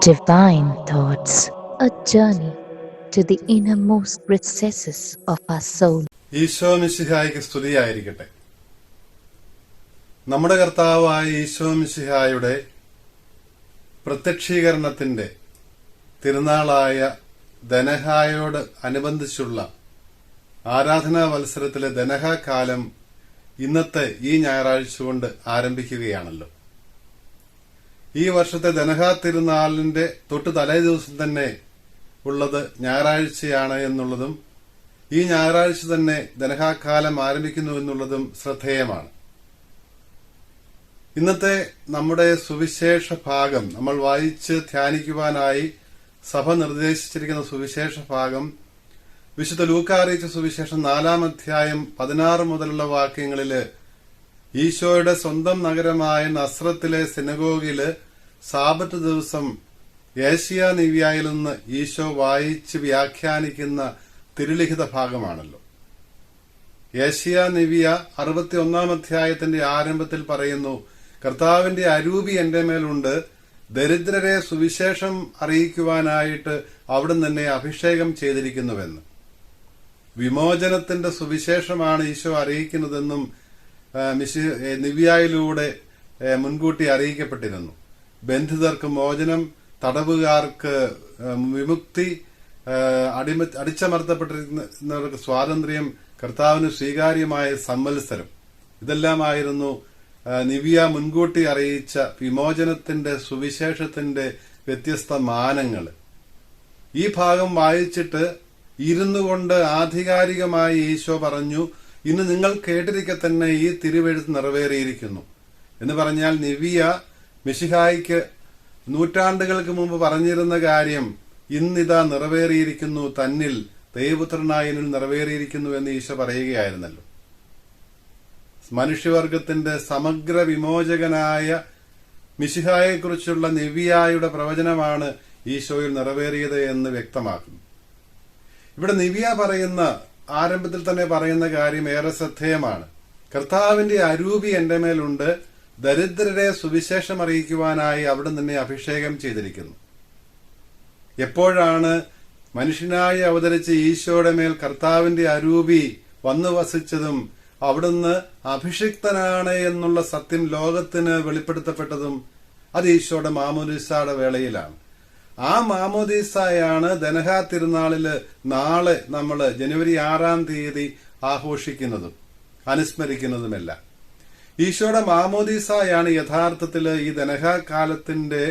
Divine Thoughts, a journey to the innermost recesses of our soul. Isho മിശിഹായ്ക്ക് സ്തുതിയായിരിക്കട്ടെ. നമ്മുടെ കർത്താവായ ഈശോ മിശിഹായുടെ പ്രത്യക്ഷീകരണത്തിന്റെ തിരുനാളായ ദനഹായോട് അനുബന്ധിച്ചുള്ള ആരാധനാ വത്സരത്തിലെ ദനഹ കാലം ഇന്നത്തെ ഈ ഞായറാഴ്ച കൊണ്ട് ആരംഭിക്കുകയാണല്ലോ. ഈ വർഷത്തെ ദനഹ തിരുനാളിന്റെ തൊട്ട് തലേ ദിവസം തന്നെ ഉള്ളത് ഞായറാഴ്ചയാണ് എന്നുള്ളതും ഈ ഞായറാഴ്ച തന്നെ ദനഹാകാലം ആരംഭിക്കുന്നു എന്നുള്ളതും ശ്രദ്ധേയമാണ്. ഇന്നത്തെ നമ്മുടെ സുവിശേഷ ഭാഗം നമ്മൾ വായിച്ച് ധ്യാനിക്കുവാനായി സഭ നിർദ്ദേശിച്ചിരിക്കുന്ന സുവിശേഷ ഭാഗം വിശുദ്ധ ലൂക്കാ അറിയിച്ച സുവിശേഷം 4-ാം അധ്യായം 16 മുതലുള്ള വാക്യങ്ങളില് ഈശോയുടെ സ്വന്തം നഗരമായ നസ്രത്തിലെ സിനഗോഗില് സാബത്ത് ദിവസം ഏഷ്യാ നിവ്യായിൽ നിന്ന് ഈശോ വായിച്ച് വ്യാഖ്യാനിക്കുന്ന തിരുലിഖിത ഭാഗമാണല്ലോ. ഏഷ്യാ നിവ്യ 61-ാം അധ്യായത്തിന്റെ ആരംഭത്തിൽ പറയുന്നു, കർത്താവിന്റെ അരൂപി എന്റെ മേലുണ്ട്, ദരിദ്രരെ സുവിശേഷം അറിയിക്കുവാനായിട്ട് അവിടുന്ന് എന്നെ അഭിഷേകം ചെയ്തിരിക്കുന്നുവെന്ന്. വിമോചനത്തിന്റെ സുവിശേഷമാണ് ഈശോ അറിയിക്കുന്നതെന്നും നിവ്യായിലൂടെ മുൻകൂട്ടി അറിയിക്കപ്പെട്ടിരുന്നു. ബന്ധിതർക്ക് മോചനം, തടവുകാർക്ക് വിമുക്തി, അടിച്ചമർത്തപ്പെട്ടിരുന്നവർക്ക് സ്വാതന്ത്ര്യം, കർത്താവിന് സ്വീകാര്യമായ സംവത്സരം, ഇതെല്ലാമായിരുന്നു നിവ്യ മുൻകൂട്ടി അറിയിച്ച വിമോചനത്തിന്റെ സുവിശേഷത്തിന്റെ വ്യത്യസ്ത മാനങ്ങൾ. ഈ ഭാഗം വായിച്ചിട്ട് ഇരുന്നു കൊണ്ട് ആധികാരികമായി ഈശോ പറഞ്ഞു, ഇന്ന് നിങ്ങൾ കേട്ടിരിക്കെ തന്നെ ഈ തിരുവെഴുത്ത് നിറവേറിയിരിക്കുന്നു എന്ന് പറഞ്ഞാൽ നിവ്യ മിശിഹായ്ക്ക് നൂറ്റാണ്ടുകൾക്ക് മുമ്പ് പറഞ്ഞിരുന്ന കാര്യം ഇന്നിതാ നിറവേറിയിരിക്കുന്നു, തന്നിൽ ദൈവപുത്രനായനിൽ നിറവേറിയിരിക്കുന്നു എന്ന് ഈശോ പറയുകയായിരുന്നല്ലോ. മനുഷ്യവർഗത്തിന്റെ സമഗ്ര വിമോചകനായ മിശിഹായെക്കുറിച്ചുള്ള നിവ്യായുടെ പ്രവചനമാണ് ഈശോയിൽ നിറവേറിയത് എന്ന് വ്യക്തമാക്കുന്നു. ഇവിടെ നിവ്യ പറയുന്ന ആരംഭത്തിൽ തന്നെ പറയുന്ന കാര്യം ഏറെ ശ്രദ്ധേയമാണ്. കർത്താവിന്റെ അരൂപി എന്റെ മേലുണ്ട്, ദരിദ്രരെ സുവിശേഷം അറിയിക്കുവാനായി അവിടെ നിന്നെ അഭിഷേകം ചെയ്തിരിക്കുന്നു. എപ്പോഴാണ് മനുഷ്യനായി അവതരിച്ച ഈശോയുടെ മേൽ കർത്താവിന്റെ അരൂപി വന്നു വസിച്ചതും അവിടുന്ന് അഭിഷിക്തനാണ് എന്നുള്ള സത്യം ലോകത്തിന് വെളിപ്പെടുത്തപ്പെട്ടതും അത് ഈശോയുടെ മാമോദീസയുടെ വേളയിലാണ്. ആ മാമോദീസയാണ് ദനഹ തിരുനാളില് നാളെ നമ്മൾ ജനുവരി 6-ാം തീയതി ആഘോഷിക്കുന്നതും അനുസ്മരിക്കുന്നതുമെല്ലാം. ഈശോയുടെ മാമോദീസയാണ് യഥാർത്ഥത്തിൽ ഈ ദനഹ കാലത്തിന്റെ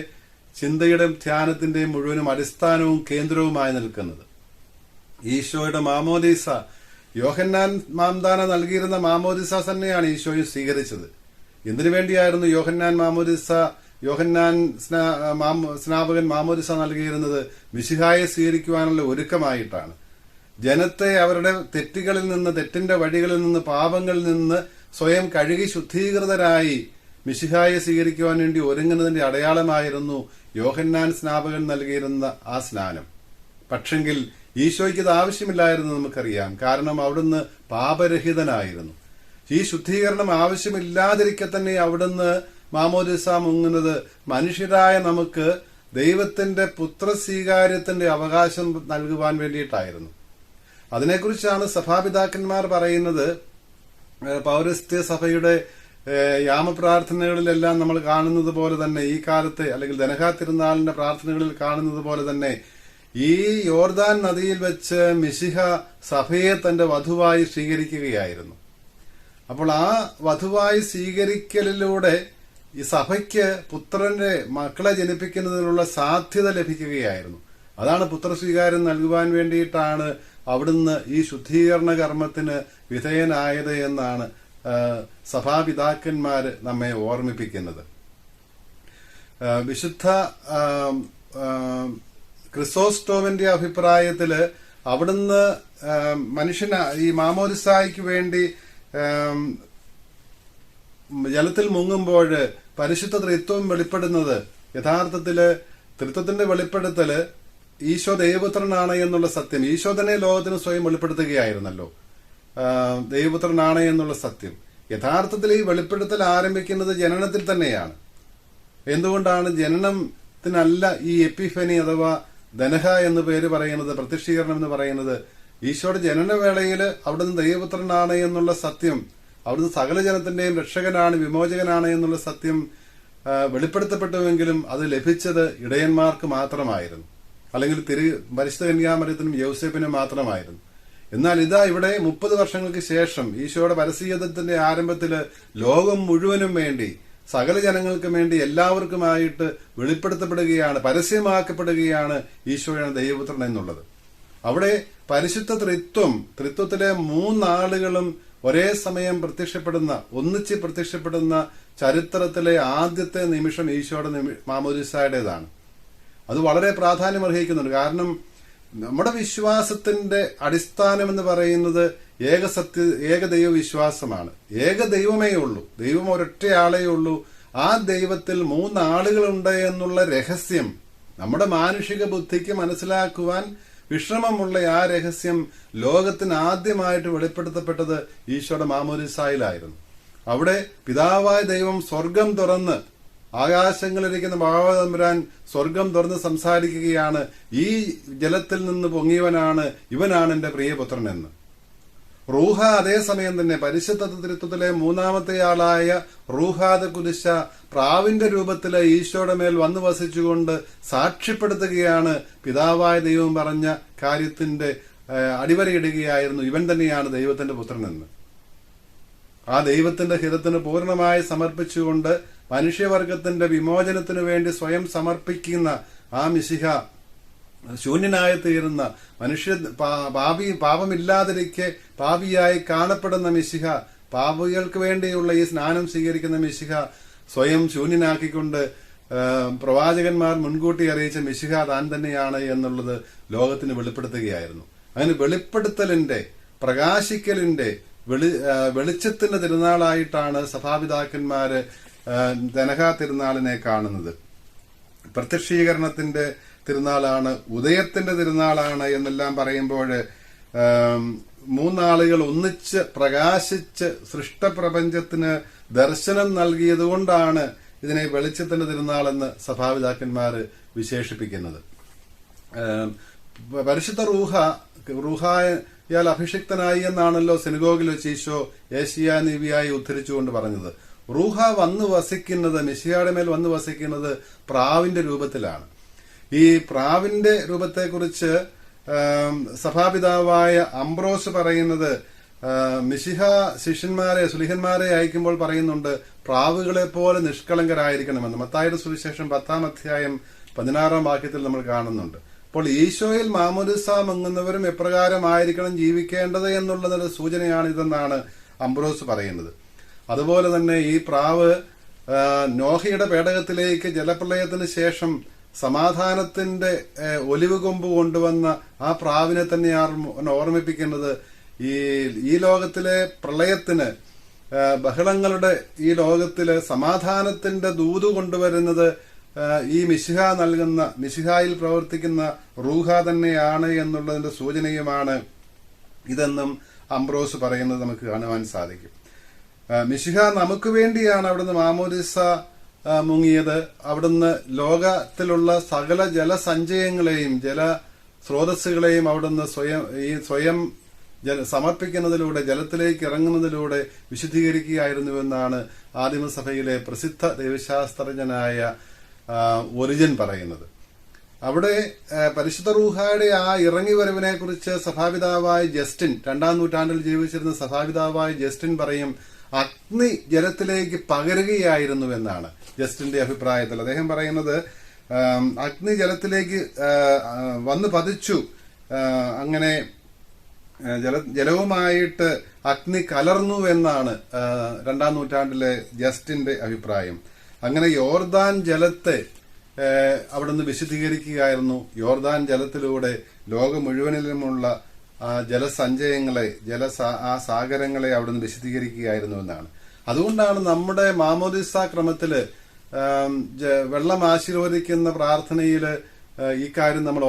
ചിന്തയുടെ ധ്യാനത്തിന്റെ മുഴുവനും അടിസ്ഥാനവും കേന്ദ്രവുമായി നിൽക്കുന്നത്. ഈശോയുടെ മാമോദീസ യോഹന്നാൻ മാംദാന നൽകിയിരുന്ന മാമോദീസ തന്നെയാണ് ഈശോയും സ്വീകരിച്ചത്. എന്തിനു വേണ്ടിയായിരുന്നു യോഹന്നാൻ സ്നാപകൻ മാമോദീസ നൽകിയിരുന്നത്? മിശിഹായെ സ്വീകരിക്കുവാനുള്ള ഒരുക്കമായിട്ടാണ്. ജനത്തെ അവരുടെ തെറ്റിന്റെ വഴികളിൽ നിന്ന്, പാപങ്ങളിൽ നിന്ന് സ്വയം കഴുകി ശുദ്ധീകൃതരായി മിശിഹായെ സ്വീകരിക്കുവാൻ വേണ്ടി ഒരുങ്ങുന്നതിന്റെ അടയാളമായിരുന്നു യോഹന്നാൻ സ്നാപകൻ നൽകിയിരുന്ന ആ സ്നാനം. പക്ഷെങ്കിൽ ഈശോയ്ക്ക് ഇത് ആവശ്യമില്ലായിരുന്നു, നമുക്കറിയാം. കാരണം അവിടുന്ന് പാപരഹിതനായിരുന്നു. ഈ ശുദ്ധീകരണം ആവശ്യമില്ലാതിരിക്കെ തന്നെ അവിടുന്ന് മാമോദീസ മുങ്ങുന്നത് മനുഷ്യരായ നമുക്ക് ദൈവത്തിന്റെ പുത്രസ്വീകാര്യത്തിന്റെ അവകാശം നൽകുവാൻ വേണ്ടിയിട്ടായിരുന്നു. അതിനെക്കുറിച്ചാണ് സഭാപിതാക്കന്മാർ പറയുന്നത്. പൗരസ്ത്യ സഭയുടെ യാമപ്രാർത്ഥനകളിലെല്ലാം നമ്മൾ കാണുന്നത് പോലെ തന്നെ ഈ കാലത്തെ, അല്ലെങ്കിൽ ദനഹ തിരുനാളിന്റെ പ്രാർത്ഥനകളിൽ കാണുന്നത് പോലെ തന്നെ ഈ യോർദാൻ നദിയിൽ വെച്ച് മിശിഹ സഭയെ തന്റെ വധുവായി സ്വീകരിക്കുകയായിരുന്നു. അപ്പോൾ ആ വധുവായി സ്വീകരിക്കലിലൂടെ ഈ സഭയ്ക്ക് പുത്രന്റെ മക്കളെ ജനിപ്പിക്കുന്നതിനുള്ള സാധ്യത ലഭിക്കുകയായിരുന്നു. അതാണ് പുത്രസ്വീകാരം നൽകുവാൻ വേണ്ടിയിട്ടാണ് അവിടുന്ന് ഈ ശുദ്ധീകരണ കർമ്മത്തിന് വിധേയനായത് എന്നാണ് സഭാപിതാക്കന്മാര് നമ്മെ ഓർമ്മിപ്പിക്കുന്നത്. വിശുദ്ധ ക്രിസോസ്റ്റോമിന്റെ അഭിപ്രായത്തില് അവിടുന്ന് ഈ മാമോദിസായ്ക്ക് വേണ്ടി ജലത്തിൽ മുങ്ങുമ്പോൾ പരിശുദ്ധ ത്രിത്വം വെളിപ്പെടുന്നത് യഥാർത്ഥത്തില് ത്രിത്വത്തിന്റെ വെളിപ്പെടുത്തല് ഈശോ ദൈവപുത്രനാണ് എന്നുള്ള സത്യം ഈശോ തന്നെ ലോകത്തിന് സ്വയം വെളിപ്പെടുത്തുകയായിരുന്നല്ലോ. ദൈവപുത്രനാണ് എന്നുള്ള സത്യം യഥാർത്ഥത്തിൽ ഈ വെളിപ്പെടുത്തൽ ആരംഭിക്കുന്നത് ജനനത്തിൽ തന്നെയാണ്. എന്തുകൊണ്ടാണ്? ജനനം ത്തിനല്ല ഈ എപ്പിഫനി അഥവാ ധനഹ എന്ന് പേര് പറയുന്നത്, പ്രത്യക്ഷീകരണം എന്ന് പറയുന്നത്. ഈശോയുടെ ജനനവേളയിൽ അവിടുന്ന് ദൈവപുത്രനാണ് എന്നുള്ള സത്യം, അവിടുന്ന് സകല ജനത്തിന്റെയും രക്ഷകനാണ്, വിമോചകനാണ് എന്നുള്ള സത്യം വെളിപ്പെടുത്തപ്പെട്ടുവെങ്കിലും അത് ലഭിച്ചത് ഇടയന്മാർക്ക് മാത്രമായിരുന്നു, അല്ലെങ്കിൽ പരിശുദ്ധ കന്യാമറിയത്തിനും യൗസേപ്പിനും മാത്രമായിരുന്നു. എന്നാൽ ഇതാ ഇവിടെ 30 വർഷങ്ങൾക്ക് ശേഷം ഈശോയുടെ പരസ്യജീവിതത്തിന്റെ ആരംഭത്തില് ലോകം മുഴുവനും വേണ്ടി, സകല ജനങ്ങൾക്കും വേണ്ടി, എല്ലാവർക്കുമായിട്ട് വെളിപ്പെടുത്തപ്പെടുകയാണ്, പരസ്യമാക്കപ്പെടുകയാണ് ഈശോയാണ് ദൈവപുത്രൻ എന്നുള്ളത്. അവിടെ പരിശുദ്ധ ത്രിത്വത്തിലെ 3 ആളുകളും ഒരേ സമയം ഒന്നിച്ച് പ്രത്യക്ഷപ്പെടുന്ന ചരിത്രത്തിലെ ആദ്യത്തെ നിമിഷം ഈശോയുടെ മാമോദിസായുടേതാണ്. അത് വളരെ പ്രാധാന്യം അർഹിക്കുന്നുണ്ട്. കാരണം നമ്മുടെ വിശ്വാസത്തിന്റെ അടിസ്ഥാനം എന്ന് പറയുന്നത് ഏകദൈവ വിശ്വാസമാണ്. ഏകദൈവമേ ഉള്ളൂ, ദൈവം ഒരൊറ്റയാളേ ഉള്ളൂ. ആ ദൈവത്തിൽ 3 ആളുകളുണ്ട് എന്നുള്ള രഹസ്യം നമ്മുടെ മാനുഷിക ബുദ്ധിക്ക് മനസ്സിലാക്കുവാൻ വിശ്രമമുള്ള ആ രഹസ്യം ലോകത്തിന് ആദ്യമായിട്ട് വെളിപ്പെടുത്തപ്പെട്ടത് ഈശോയുടെ മാമോദിസായിലായിരുന്നു. അവിടെ പിതാവായ ദൈവം സ്വർഗം തുറന്ന്, ആകാശങ്ങളിലിരിക്കുന്ന മഹാതമ്പുരാൻ സ്വർഗം തുറന്ന് സംസാരിക്കുകയാണ്, ഈ ജലത്തിൽ നിന്ന് പൊങ്ങിയവനാണ് ഇവനാണ് എന്റെ പ്രിയപുത്രൻ എന്ന്. റൂഹ അതേസമയം തന്നെ പരിശുദ്ധ ത്രിത്വത്തിലെ 3ാമത്തെ ആളായ റൂഹാദ കുരിശ പ്രാവിന്റെ രൂപത്തില് ഈശോയുടെ മേൽ വന്നു വസിച്ചുകൊണ്ട് സാക്ഷ്യപ്പെടുത്തുകയാണ്, പിതാവായ ദൈവം പറഞ്ഞ കാര്യത്തിന്റെ അടിവരയിടുകയായിരുന്നു, ഇവൻ തന്നെയാണ് ദൈവത്തിന്റെ പുത്രനെന്ന്. ആ ദൈവത്തിന്റെ ഹിതത്തിന് പൂർണ്ണമായി സമർപ്പിച്ചുകൊണ്ട് മനുഷ്യവർഗത്തിന്റെ വിമോചനത്തിനു വേണ്ടി സ്വയം സമർപ്പിക്കുന്ന ആ മിശിഹ, ശൂന്യനായി തീരുന്ന പാപമില്ലാതിരിക്കെ പാപിയായി കാണപ്പെടുന്ന മിശിഹ, പാപികൾക്ക് വേണ്ടിയുള്ള ഈ സ്നാനം സ്വീകരിക്കുന്ന മിശിഹ, സ്വയം ശൂന്യനാക്കിക്കൊണ്ട് പ്രവാചകന്മാർ മുൻകൂട്ടി അറിയിച്ച മിശിഹ താൻ തന്നെയാണ് എന്നുള്ളത് ലോകത്തിന് വെളിപ്പെടുത്തുകയായിരുന്നു. അങ്ങനെ വെളിപ്പെടുത്തലിന്റെ, പ്രകാശിക്കലിന്റെ, വെളിച്ചത്തിന്റെ തിരുനാളായിട്ടാണ് സഭാപിതാക്കന്മാര് ധനഹ തിരുനാളിനെ കാണുന്നത്. പ്രത്യക്ഷീകരണത്തിന്റെ തിരുനാളാണ്, ഉദയത്തിന്റെ തിരുനാളാണ് എന്നെല്ലാം പറയുമ്പോൾ 3 ആളുകൾ ഒന്നിച്ച് പ്രകാശിച്ച് സൃഷ്ടപ്രപഞ്ചത്തിന് ദർശനം നൽകിയതുകൊണ്ടാണ് ഇതിനെ വെളിച്ചത്തിന്റെ തിരുനാളെന്ന് സഭാപിതാക്കന്മാർ വിശേഷിപ്പിക്കുന്നത്. പരിശുദ്ധ റൂഹായാൽ അഭിഷിക്തനായി എന്നാണല്ലോ സിനഗോഗിൽ വെച്ച് ഈശോ ഏഷ്യാ നീവിയായി ഉദ്ധരിച്ചുകൊണ്ട് പറഞ്ഞത്. റൂഹ വന്നു വസിക്കുന്നത്, മിശിഹായുടെ മേൽ വന്നു വസിക്കുന്നത് പ്രാവിന്റെ രൂപത്തിലാണ്. ഈ പ്രാവിന്റെ രൂപത്തെക്കുറിച്ച് സഭാപിതാവായ അംബ്രോസ് പറയുന്നത്, മിശിഹ സുലിഹന്മാരെ അയക്കുമ്പോൾ പറയുന്നുണ്ട്, പ്രാവുകളെ പോലെ നിഷ്കളങ്കരായിരിക്കണമെന്ന്. മത്തായിയുടെ സുവിശേഷം 10-ാം അധ്യായം 16-ാം വാക്യത്തിൽ നമ്മൾ കാണുന്നുണ്ട്. അപ്പോൾ ഈശോയിൽ മാമോദിസ മുങ്ങുന്നവരും എപ്രകാരമായിരിക്കണം ജീവിക്കേണ്ടത് എന്നുള്ളതിന്റെ സൂചനയാണ് ഇതെന്നാണ് അംബ്രോസ് പറയുന്നത്. അതുപോലെ തന്നെ ഈ പ്രാവ് നോഹയുടെ പേടകത്തിലേക്ക് ജലപ്രളയത്തിന് ശേഷം സമാധാനത്തിന്റെ ഒലിവ് കൊമ്പ് കൊണ്ടുവന്ന ആ പ്രാവിനെ തന്നെയാണ് ഓർമ്മിപ്പിക്കുന്നത്. ഈ ലോകത്തിലെ പ്രളയത്തിന്, ബഹളങ്ങളുടെ ഈ ലോകത്തില് സമാധാനത്തിന്റെ ദൂത് കൊണ്ടുവരുന്നത് ഈ മിശിഹായിൽ പ്രവർത്തിക്കുന്ന റൂഹ തന്നെയാണ് എന്നുള്ളതിന്റെ സൂചനയുമാണ് ഇതെന്നും അംബ്രോസ് പറയുന്നത് നമുക്ക് കാണുവാൻ സാധിക്കും. മിശിഹ നമുക്ക് വേണ്ടിയാണ് അവിടുന്ന് മാമോദിസ മുങ്ങിയത്. അവിടുന്ന് ലോകത്തിലുള്ള സകല ജലസഞ്ചയങ്ങളെയും ജലസ്രോതസ്സുകളെയും അവിടുന്ന് സ്വയം സമർപ്പിക്കുന്നതിലൂടെ, ജലത്തിലേക്ക് ഇറങ്ങുന്നതിലൂടെ വിശുദ്ധീകരിക്കുകയായിരുന്നുവെന്നാണ് ആദിമസഭയിലെ പ്രസിദ്ധ ദൈവശാസ്ത്രജ്ഞനായ ഒറിജിൻ പറയുന്നത്. അവിടെ പരിശുദ്ധ റൂഹായുടെ ആ ഇറങ്ങിവരവിനെ കുറിച്ച് സഭാപിതാവായ ജസ്റ്റിൻ, 2-ാം നൂറ്റാണ്ടിൽ ജീവിച്ചിരുന്ന സഭാപിതാവായ ജസ്റ്റിൻ പറയും, അഗ്നി ജലത്തിലേക്ക് പകരുകയായിരുന്നു എന്നാണ് ജസ്റ്റിന്റെ അഭിപ്രായത്തിൽ. അദ്ദേഹം പറയുന്നത്, അഗ്നി ജലത്തിലേക്ക് വന്ന് പതിച്ചു, അങ്ങനെ ജലവുമായിട്ട് അഗ്നി കലർന്നു എന്നാണ് 2-ാം നൂറ്റാണ്ടിലെ ജസ്റ്റിന്റെ അഭിപ്രായം. അങ്ങനെ യോർദാൻ ജലത്തെ അവിടുന്ന് വിശുദ്ധീകരിക്കുകയായിരുന്നു. യോർദാൻ ജലത്തിലൂടെ ലോകം മുഴുവനിലുമുള്ള ജലസഞ്ചയങ്ങളെ, ആ സാഗരങ്ങളെ അവിടുന്ന് വിശുദ്ധീകരിക്കുകയായിരുന്നു എന്നാണ്. അതുകൊണ്ടാണ് നമ്മുടെ മാമോദിസ ക്രമത്തില് വെള്ളം ആശീർവദിക്കുന്ന പ്രാർത്ഥനയില് ഈ കാര്യം നമ്മൾ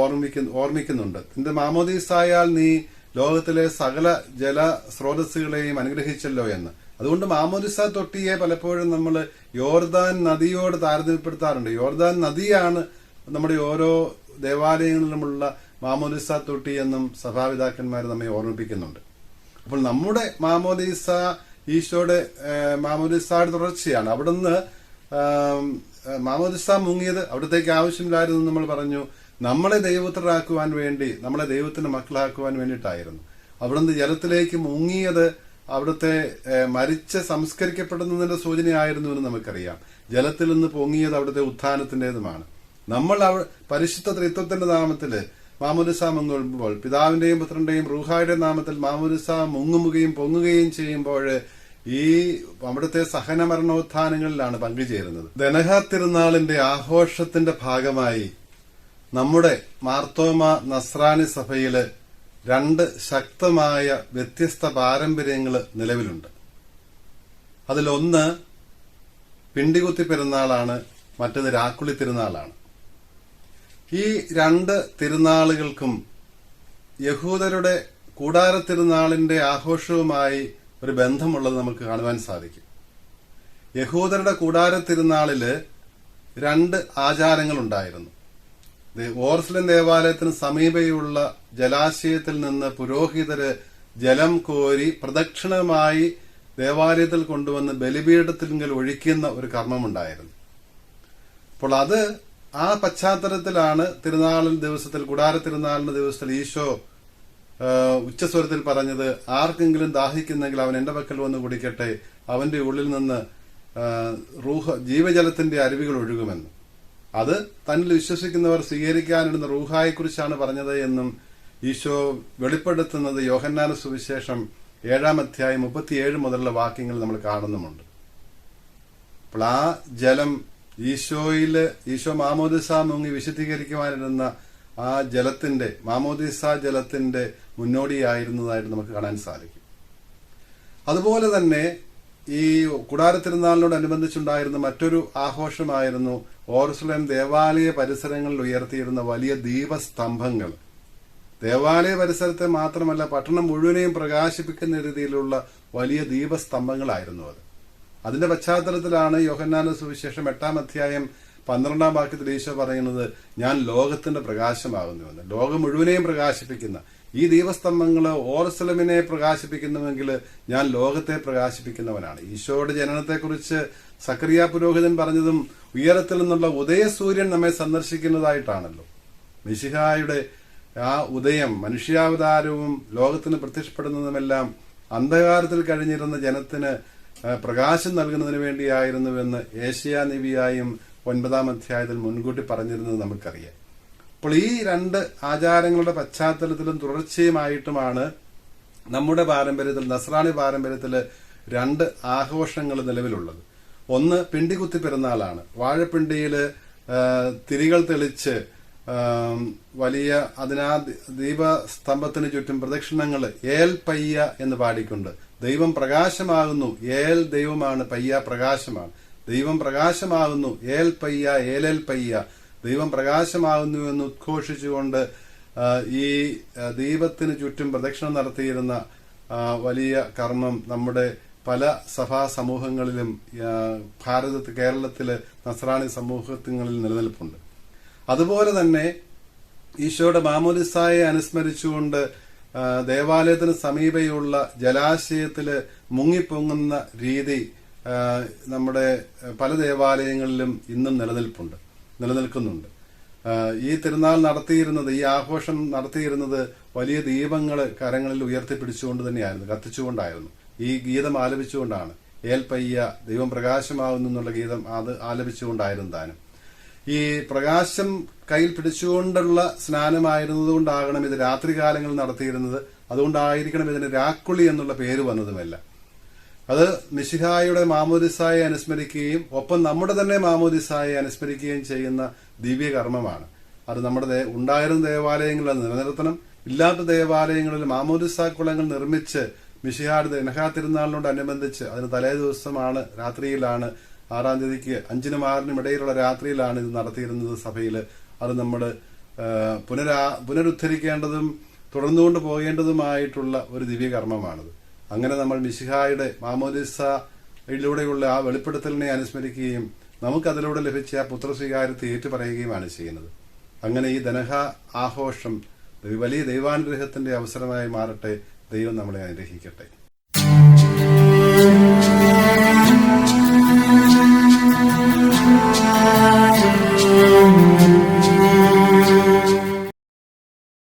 ഓർമ്മിക്കുന്നുണ്ട്. നിന്റെ മാമോദിസായാൽ നീ ലോകത്തിലെ സകല ജലസ്രോതസ്സുകളെയും അനുഗ്രഹിച്ചല്ലോ എന്ന്. അതുകൊണ്ട് മാമോദിസ തൊട്ടിയെ പലപ്പോഴും നമ്മൾ യോർദാൻ നദിയോട് താരതമ്യപ്പെടുത്താറുണ്ട്. യോർദാൻ നദിയാണ് നമ്മുടെ ഓരോ ദേവാലയങ്ങളിലുമുള്ള മാമോദിസ തൊട്ടി എന്നും സഭാപിതാക്കന്മാർ നമ്മെ ഓർമ്മിപ്പിക്കുന്നുണ്ട്. അപ്പോൾ നമ്മുടെ മാമോദിസ ഈശോയുടെ മാമോദിസയുടെ തുടർച്ചയാണ്. അവിടുന്ന് മാമോദിസ മുങ്ങിയത് അവിടത്തേക്ക് ആവശ്യമില്ലായിരുന്നു നമ്മൾ പറഞ്ഞു. നമ്മളെ ദൈവപുത്രരാക്കുവാൻ വേണ്ടി, നമ്മളെ ദൈവത്തിന്റെ മക്കളാക്കുവാൻ വേണ്ടിയിട്ടായിരുന്നു. അവിടുന്ന് ജലത്തിലേക്ക് മുങ്ങിയത് അവിടുത്തെ മരിച്ച് സംസ്കരിക്കപ്പെടുന്നതിന്റെ സൂചനയായിരുന്നു എന്ന് നമുക്കറിയാം. ജലത്തിൽ നിന്ന് പൊങ്ങിയത് അവിടുത്തെ ഉത്ഥാനത്തിന്റേതുമാണ്. നമ്മൾ പരിശുദ്ധ ത്രിത്വത്തിന്റെ നാമത്തില് മാമോദിസ മുങ്ങുമ്പോൾ, പിതാവിന്റെയും പുത്രന്റെയും റൂഹായുടെ നാമത്തിൽ മാമോദിസ മുങ്ങുകയും പൊങ്ങുകയും ചെയ്യുമ്പോൾ ഈ അവിടുത്തെ സഹനമരണോത്ഥാനങ്ങളിലാണ് പങ്കുചേരുന്നത്. ദനഹ തിരുനാളിന്റെ ആഘോഷത്തിന്റെ ഭാഗമായി നമ്മുടെ മാർത്തോമ നസ്രാണി സഭയില് 2 ശക്തമായ വ്യത്യസ്ത പാരമ്പര്യങ്ങൾ നിലവിലുണ്ട്. അതിലൊന്ന് പിണ്ടികുത്തി പെരുന്നാളാണ്, മറ്റത് രാക്കുളി തിരുനാളാണ്. ഈ 2 തിരുനാളുകൾക്കും യഹൂദരുടെ കൂടാര തിരുനാളിന്റെ ആഘോഷവുമായി ഒരു ബന്ധമുള്ളത് നമുക്ക് കാണുവാൻ സാധിക്കും. യഹൂദരുടെ കൂടാര തിരുനാളില് 2 ആചാരങ്ങളുണ്ടായിരുന്നു. ഓർസ്ലം ദേവാലയത്തിന് സമീപയുള്ള ജലാശയത്തിൽ നിന്ന് പുരോഹിതര് ജലം കോരി പ്രദക്ഷിണമായി ദേവാലയത്തിൽ കൊണ്ടുവന്ന് ബലിപീഠത്തിങ്കൽ ഒഴിക്കുന്ന ഒരു കർമ്മമുണ്ടായിരുന്നു. അപ്പോൾ അത് ആ പശ്ചാത്തലത്തിലാണ് തിരുനാളിൻ ദിവസത്തിൽ, കൂടാര തിരുനാളിന്റെ ദിവസത്തിൽ ഈശോ ഉച്ചസ്വരത്തിൽ പറഞ്ഞത്, ആർക്കെങ്കിലും ദാഹിക്കുന്നെങ്കിൽ അവൻ എന്റെ പക്കൽ വന്ന് കുടിക്കട്ടെ, അവന്റെ ഉള്ളിൽ നിന്ന് ജീവജലത്തിന്റെ അരുവികൾ ഒഴുകുമെന്ന്. അത് തന്നിൽ വിശ്വസിക്കുന്നവർ സ്വീകരിക്കാനിടുന്ന റൂഹായെക്കുറിച്ചാണ് പറഞ്ഞത് എന്നും ഈശോ വെളിപ്പെടുത്തുന്നത് യോഹന്നാന്റെ സുവിശേഷം 7-ാം അധ്യായം 37 മുതലുള്ള വാക്യങ്ങൾ നമ്മൾ കാണുന്നുമുണ്ട്. അപ്പോൾ ആ ജലം ഈശോ മാമോദിസ മുങ്ങി വിശുദ്ധീകരിക്കുവാനിരുന്ന ആ ജലത്തിന്റെ, മാമോദിസ ജലത്തിന്റെ മുന്നോടിയായിരുന്നതായിട്ട് നമുക്ക് കാണാൻ സാധിക്കും. അതുപോലെ തന്നെ ഈ കൂടാര തിരുനാളിനോടനുബന്ധിച്ചുണ്ടായിരുന്ന മറ്റൊരു ആഘോഷമായിരുന്നു ഓർസ്ലേം ദേവാലയ പരിസരങ്ങളിൽ ഉയർത്തിയിരുന്ന വലിയ ദീപസ്തംഭങ്ങൾ. ദേവാലയ പരിസരത്തെ മാത്രമല്ല, പട്ടണം മുഴുവനെയും പ്രകാശിപ്പിക്കുന്ന രീതിയിലുള്ള വലിയ ദീപസ്തംഭങ്ങളായിരുന്നു അത്. അതിന്റെ പശ്ചാത്തലത്തിലാണ് യോഹന്നാന്റെ സുവിശേഷം 8-ാം അധ്യായം 12-ാം വാക്യത്തിൽ ഈശോ പറയുന്നത്, ഞാൻ ലോകത്തിന്റെ പ്രകാശമാകുന്നുവെന്ന്. ലോകം മുഴുവനെയും പ്രകാശിപ്പിക്കുന്ന ഈ ദീപസ്തംഭങ്ങള് ഓർസലമിനെ പ്രകാശിപ്പിക്കുന്നുവെങ്കിൽ ഞാൻ ലോകത്തെ പ്രകാശിപ്പിക്കുന്നവനാണ്. ഈശോയുടെ ജനനത്തെക്കുറിച്ച് സക്കറിയ പുരോഹിതൻ പറഞ്ഞതും ഉയരത്തിൽ നിന്നുള്ള ഉദയസൂര്യൻ നമ്മെ സന്ദർശിക്കുന്നതായിട്ടാണല്ലോ. മിശിഹായുടെ ആ ഉദയം, മനുഷ്യാവതാരവും ലോകത്തിന് പ്രത്യക്ഷപ്പെടുന്നതുമെല്ലാം അന്ധകാരത്തിൽ കഴിഞ്ഞിരുന്ന ജനത്തിന് പ്രകാശം നൽകുന്നതിന് വേണ്ടിയായിരുന്നുവെന്ന് ഏശയ്യാ നബിയായും 9-ാം അധ്യായത്തിൽ മുൻകൂട്ടി പറഞ്ഞിരുന്നത് നമുക്കറിയാം. അപ്പോൾ ഈ 2 ആചാരങ്ങളുടെ പശ്ചാത്തലത്തിലും തുടർച്ചയുമായിട്ടുമാണ് നമ്മുടെ പാരമ്പര്യത്തിൽ, നസ്രാണി പാരമ്പര്യത്തിൽ 2 ആഘോഷങ്ങൾ നിലവിലുള്ളത്. ഒന്ന് പിണ്ടികുത്തി പെരുന്നാളാണ്. വാഴപ്പിണ്ടിയില് തിരികൾ തെളിച്ച് വലിയ ദീപസ്തംഭത്തിന് ചുറ്റും പ്രദക്ഷിണങ്ങള് ഏൽ പയ്യ എന്ന് പാടിക്കൊണ്ട്, ദൈവം പ്രകാശമാകുന്നു, ഏൽ ദൈവമാണ്, പയ്യ പ്രകാശമാണ്, ദൈവം പ്രകാശമാകുന്നു, ഏൽ പയ്യ, ഏലേൽ പയ്യ, ദൈവം പ്രകാശമാകുന്നു എന്ന് ഉദ്ഘോഷിച്ചുകൊണ്ട് ഈ ദീപത്തിന് ചുറ്റും പ്രദക്ഷിണം നടത്തിയിരുന്ന വലിയ കർമ്മം നമ്മുടെ പല സഭാ സമൂഹങ്ങളിലും കേരളത്തിലെ നസ്രാണി സമൂഹങ്ങളിൽ നിലനിൽപ്പുണ്ട്. അതുപോലെ തന്നെ ഈശോയുടെ മാമോദിസായെ അനുസ്മരിച്ചുകൊണ്ട് ദേവാലയത്തിന് സമീപയുള്ള ജലാശയത്തില് മുങ്ങിപ്പൊങ്ങുന്ന രീതി നമ്മുടെ പല ദേവാലയങ്ങളിലും ഇന്നും നിലനിൽക്കുന്നുണ്ട്. ഈ തിരുനാൾ നടത്തിയിരുന്നത്, ഈ ആഘോഷം നടത്തിയിരുന്നത് വലിയ ദീപങ്ങൾ കരങ്ങളിൽ ഉയർത്തിപ്പിടിച്ചുകൊണ്ട് തന്നെയായിരുന്നു, കത്തിച്ചുകൊണ്ടായിരുന്നു. ഈ ഗീതം ആലപിച്ചുകൊണ്ടാണ്, ഏൽ പയ്യ, ദൈവം പ്രകാശമാകുന്നു എന്നുള്ള ഗീതം അത് ആലപിച്ചുകൊണ്ടായിരുന്നു താനും. ഈ പ്രകാശം കയ്യിൽ പിടിച്ചുകൊണ്ടുള്ള സ്നാനമായിരുന്നതുകൊണ്ടാകണം ഇത് രാത്രികാലങ്ങളിൽ നടത്തിയിരുന്നത്. അതുകൊണ്ടായിരിക്കണം ഇതിന് രാക്കുളി എന്നുള്ള പേര് വന്നതുമല്ല. അത് മിശിഹായുടെ മാമോദിസായെ അനുസ്മരിക്കുകയും ഒപ്പം നമ്മുടെ തന്നെ മാമോദിസായെ അനുസ്മരിക്കുകയും ചെയ്യുന്ന ദിവ്യകർമ്മമാണ്. അത് നമ്മുടെ ഉണ്ടായിരുന്ന ദേവാലയങ്ങളിൽ അത് നിലനിർത്തണം. ഇല്ലാത്ത ദേവാലയങ്ങളിൽ മാമോദിസാ കുളങ്ങൾ നിർമ്മിച്ച് മിശിഹായുടെ ദനഹാ തിരുനാളിനോടനുബന്ധിച്ച് അതിന് തലേ ദിവസമാണ്, രാത്രിയിലാണ്, 6-ാം തീയതിക്ക് 5-നും 6-നും ഇടയിലുള്ള രാത്രിയിലാണ് ഇത് നടത്തിയിരുന്നത് സഭയിൽ. അത് നമ്മൾ പുനരുദ്ധരിക്കേണ്ടതും തുടർന്നുകൊണ്ട് പോകേണ്ടതുമായിട്ടുള്ള ഒരു ദിവ്യകർമ്മമാണത്. അങ്ങനെ നമ്മൾ മിശിഹായുടെ മാമോദിസയിലൂടെയുള്ള ആ വെളിപ്പെടുത്തലിനെ അനുസ്മരിക്കുകയും നമുക്കതിലൂടെ ലഭിച്ച ആ പുത്രസ്വീകാര്യത്തെ ഏറ്റുപറയുകയുമാണ് ചെയ്യുന്നത്. അങ്ങനെ ഈ ധനഹ ആഘോഷം വലിയ ദൈവാനുഗ്രഹത്തിന്റെ അവസരമായി മാറട്ടെ. ദൈവം നമ്മളെ അനുഗ്രഹിക്കട്ടെ.